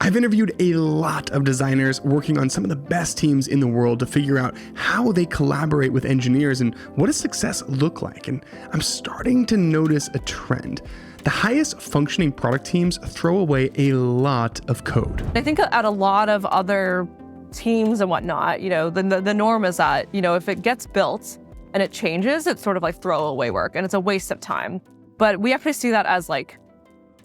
I've interviewed a lot of designers working on some of the best teams in the world to figure out how they collaborate with engineers and what does success look like. And I'm starting to notice a trend. The highest functioning product teams throw away a lot of code. I think at a lot of other teams and whatnot, the norm is that, if it gets built and it changes, it's sort of like throwaway work and it's a waste of time. But we actually see that as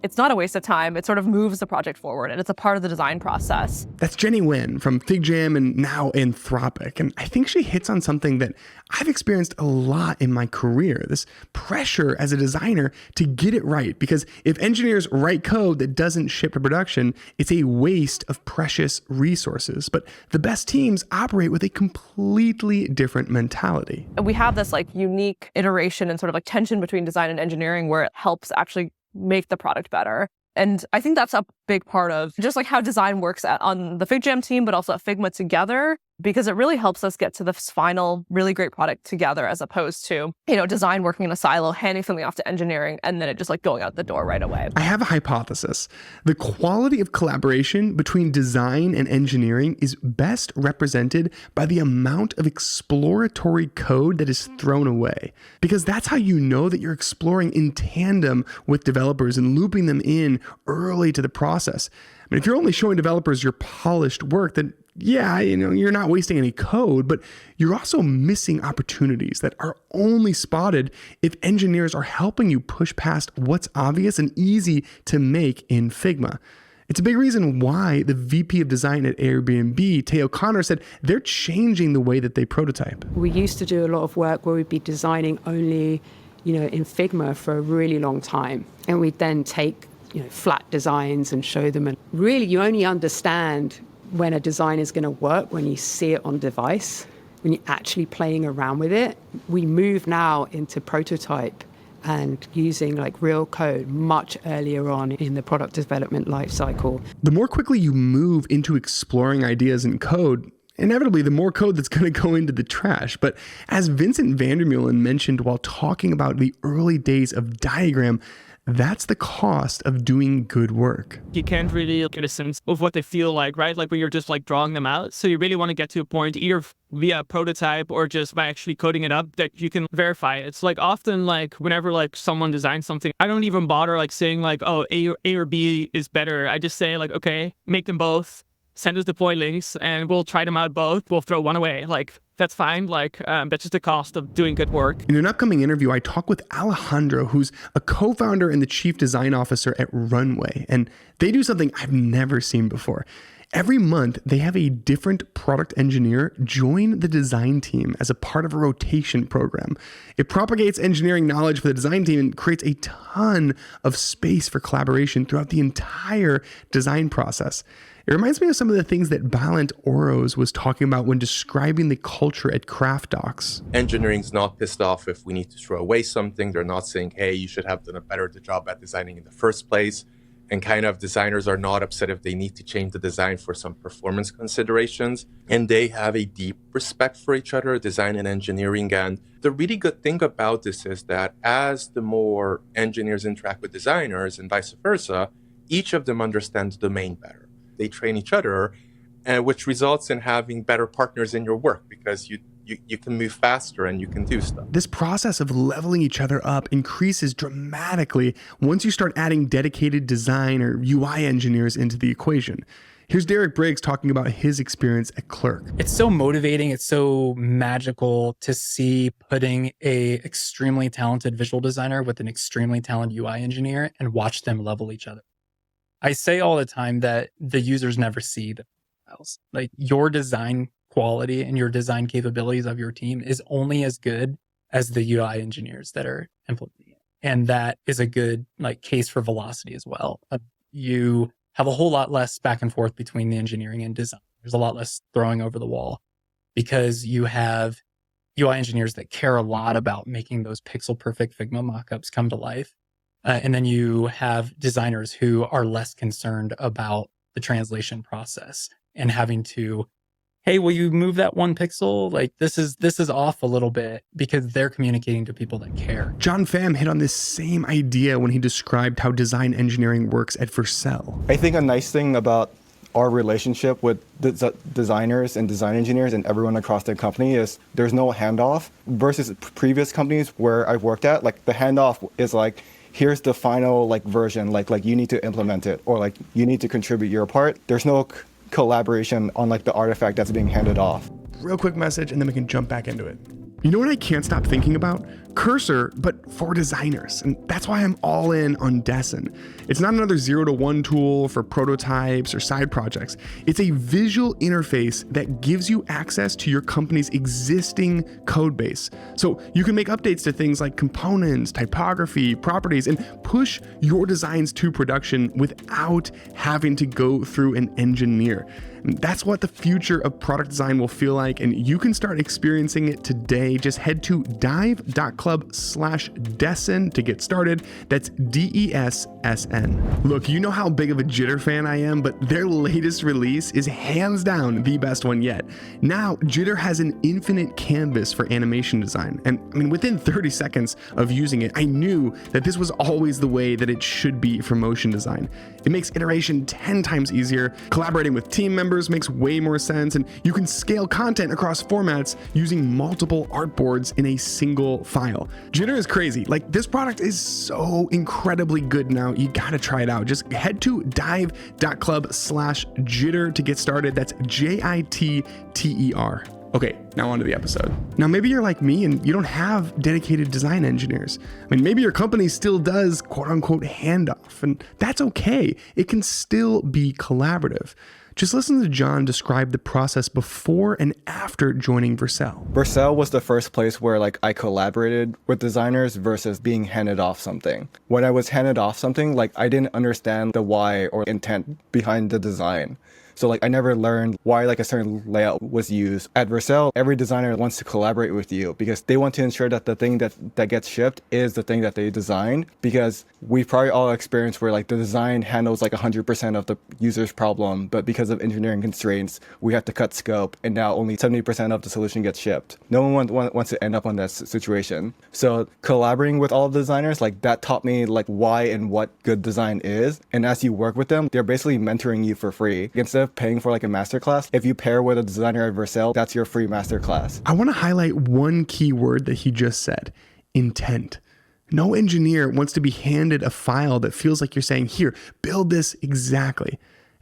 it's not a waste of time. It sort of moves the project forward and it's a part of the design process. That's Jenny Nguyen from FigJam and now Anthropic. And I think she hits on something that I've experienced a lot in my career, this pressure as a designer to get it right. Because if engineers write code that doesn't ship to production, it's a waste of precious resources. But the best teams operate with a completely different mentality. And we have this unique iteration and sort of tension between design and engineering where it helps actually make the product better. And I think that's a big part of just how design works on the FigJam team, but also at Figma together, because it really helps us get to this final really great product together as opposed to, design working in a silo, handing something off to engineering, and then it just going out the door right away. I have a hypothesis. The quality of collaboration between design and engineering is best represented by the amount of exploratory code that is thrown away. Because that's how you know that you're exploring in tandem with developers and looping them in early to the process. I mean, if you're only showing developers your polished work, then yeah, you're not wasting any code, but you're also missing opportunities that are only spotted if engineers are helping you push past what's obvious and easy to make in Figma. It's a big reason why the VP of design at Airbnb, Tay O'Connor, said they're changing the way that they prototype. We used to do a lot of work where we'd be designing only, in Figma for a really long time. And we'd then take, flat designs and show them. And really, you only understand when a design is going to work when you see it on device, when you're actually playing around with it. We move now into prototype and using real code much earlier on in the product development lifecycle. The more quickly you move into exploring ideas in code, inevitably the more code that's going to go into the trash. But as Vincent Vandermeulen mentioned while talking about the early days of Diagram, that's the cost of doing good work. You can't really get a sense of what they feel like, right? When you're just drawing them out. So you really want to get to a point either via a prototype or just by actually coding it up that you can verify it. It's often whenever someone designs something, I don't even bother saying oh, A or B is better. I just say okay, make them both, send us deploy links and we'll try them out both. We'll throw one away. That's fine. That's just the cost of doing good work. In an upcoming interview, I talk with Alejandro, who's a co-founder and the chief design officer at Runway. And they do something I've never seen before. Every month, they have a different product engineer join the design team as a part of a rotation program. It propagates engineering knowledge for the design team and creates a ton of space for collaboration throughout the entire design process. It reminds me of some of the things that Balint Oros was talking about when describing the culture at Craft Docs. Engineering's not pissed off if we need to throw away something. They're not saying, hey, you should have done a better job at designing in the first place. And designers are not upset if they need to change the design for some performance considerations. And they have a deep respect for each other, design and engineering. And the really good thing about this is that as the more engineers interact with designers and vice versa, each of them understands the domain better. They train each other, which results in having better partners in your work because you can move faster and you can do stuff. This process of leveling each other up increases dramatically once you start adding dedicated design or UI engineers into the equation. Here's Derek Briggs talking about his experience at Clerk. It's so motivating. It's so magical to see putting a extremely talented visual designer with an extremely talented UI engineer and watch them level each other. I say all the time that the users never see the files. Your design quality and your design capabilities of your team is only as good as the UI engineers that are implementing it. And that is a good case for velocity as well. You have a whole lot less back and forth between the engineering and design. There's a lot less throwing over the wall because you have UI engineers that care a lot about making those pixel perfect Figma mockups come to life. And then you have designers who are less concerned about the translation process and having to, hey, will you move that one pixel? This is off a little bit because they're communicating to people that care. John Pham hit on this same idea when he described how design engineering works at Vercel. I think a nice thing about our relationship with designers and design engineers and everyone across the company is there's no handoff versus previous companies where I've worked at. Like the handoff is like, here's the final like version, like you need to implement it or like you need to contribute your part. There's no collaboration on like the artifact that's being handed off. Real quick message, and then we can jump back into it. You know what I can't stop thinking about? Cursor, but for designers. And that's why I'm all in on Deson. It's not another 0 to 1 tool for prototypes or side projects. It's a visual interface that gives you access to your company's existing code base. So you can make updates to things like components, typography, properties, and push your designs to production without having to go through an engineer. And that's what the future of product design will feel like, and you can start experiencing it today. Just head to dive.club/Deson to get started. That's DESSN. Look, you know how big of a Jitter fan I am, but their latest release is hands down the best one yet. Now, Jitter has an infinite canvas for animation design. And I mean, within 30 seconds of using it, I knew that this was always the way that it should be for motion design. It makes iteration 10 times easier. Collaborating with team members makes way more sense, and you can scale content across formats using multiple artboards in a single file. Jitter is crazy. Like, this product is so incredibly good now. You gotta try it out. Just head to dive.club/Jitter to get started. That's JITTER. Okay, now on to the episode. Now, maybe you're like me and you don't have dedicated design engineers. I mean, maybe your company still does quote unquote handoff, and that's okay. It can still be collaborative. Just listen to John describe the process before and after joining Vercel. Vercel was the first place where like I collaborated with designers versus being handed off something. When I was handed off something, like I didn't understand the why or intent behind the design. So like I never learned why like a certain layout was used. At Vercel, every designer wants to collaborate with you because they want to ensure that the thing that gets shipped is the thing that they designed, because we've probably all experienced where like the design handles like 100% of the user's problem, but because of engineering constraints, we have to cut scope and now only 70% of the solution gets shipped. No one wants to end up on that situation. So collaborating with all of the designers, like that taught me like why and what good design is. And as you work with them, they're basically mentoring you for free. Instead of paying for like a masterclass, if you pair with a designer at Vercel, that's your free masterclass. I want to highlight one key word that he just said: intent. No engineer wants to be handed a file that feels like you're saying, here, build this exactly.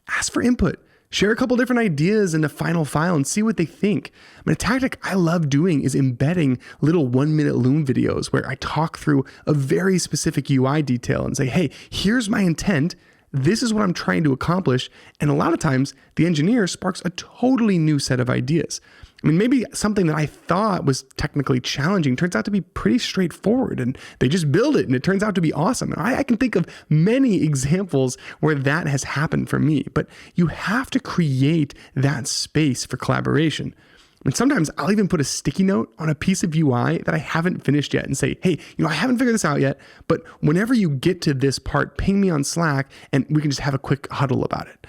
Ask for input. Share a couple different ideas in the final file and see what they think. I mean, a tactic I love doing is embedding little 1-minute Loom videos where I talk through a very specific UI detail and say, hey, here's my intent. This is what I'm trying to accomplish. And a lot of times the engineer sparks a totally new set of ideas. I mean, maybe something that I thought was technically challenging turns out to be pretty straightforward, and they just build it and it turns out to be awesome. And I can think of many examples where that has happened for me, but you have to create that space for collaboration. And sometimes I'll even put a sticky note on a piece of UI that I haven't finished yet and say, hey, I haven't figured this out yet, but whenever you get to this part, ping me on Slack and we can just have a quick huddle about it.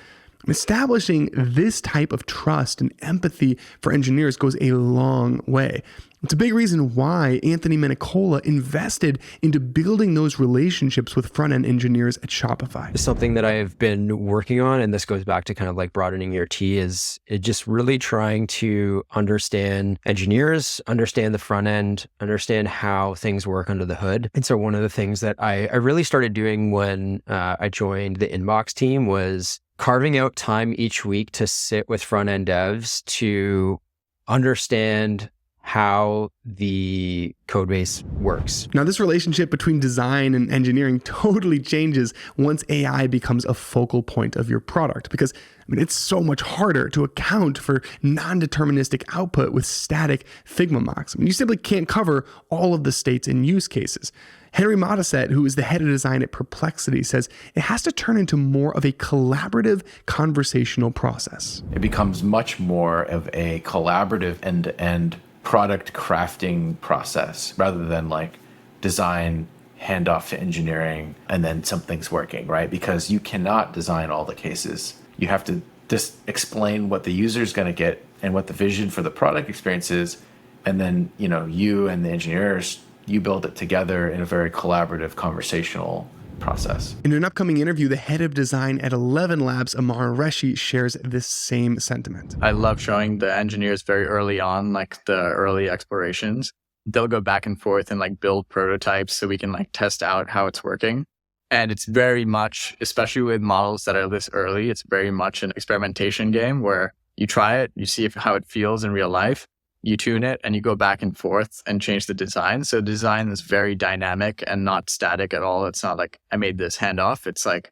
Establishing this type of trust and empathy for engineers goes a long way. It's a big reason why Anthony Menicola invested into building those relationships with front-end engineers at Shopify. Something that I've been working on, and this goes back to kind of like broadening your T, is just really trying to understand engineers, understand the front end, understand how things work under the hood. And so one of the things that I really started doing when I joined the Inbox team was carving out time each week to sit with front-end devs to understand how the code base works. Now, this relationship between design and engineering totally changes once AI becomes a focal point of your product, because it's so much harder to account for non-deterministic output with static Figma mocks. You simply can't cover all of the states and use cases. Henry Modisette, who is the head of design at Perplexity, says it has to turn into more of a collaborative conversational process. It becomes much more of a collaborative end-to-end product crafting process rather than like design, handoff to engineering, and then something's working, right? Because you cannot design all the cases. You have to just explain what the user is going to get and what the vision for the product experience is. And then, you and the engineers, you build it together in a very collaborative conversational process. In an upcoming interview, the head of design at ElevenLabs, Ammaar Reshi, shares this same sentiment. I love showing the engineers very early on, like the early explorations. They'll go back and forth and like build prototypes so we can like test out how it's working. And it's very much, especially with models that are this early, it's very much an experimentation game where you try it, you see how it feels in real life, you tune it, and you go back and forth and change the design. So design is very dynamic and not static at all. It's not like I made this handoff. It's like,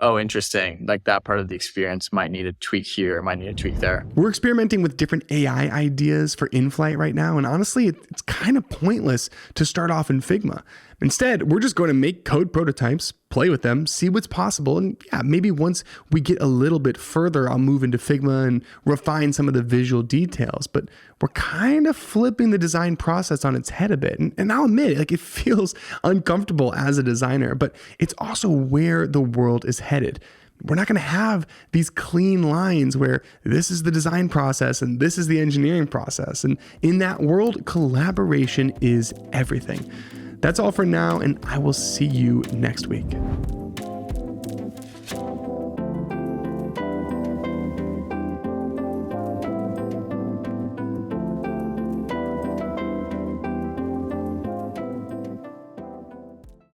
oh, interesting. Like that part of the experience might need a tweak here, might need a tweak there. We're experimenting with different AI ideas for in-flight right now. And honestly, it's kind of pointless to start off in Figma. Instead, we're just going to make code prototypes, play with them, see what's possible. And yeah, maybe once we get a little bit further, I'll move into Figma and refine some of the visual details. But we're kind of flipping the design process on its head a bit. And I'll admit, like, it feels uncomfortable as a designer, but it's also where the world is headed. We're not going to have these clean lines where this is the design process and this is the engineering process. And in that world, collaboration is everything. That's all for now, and I will see you next week.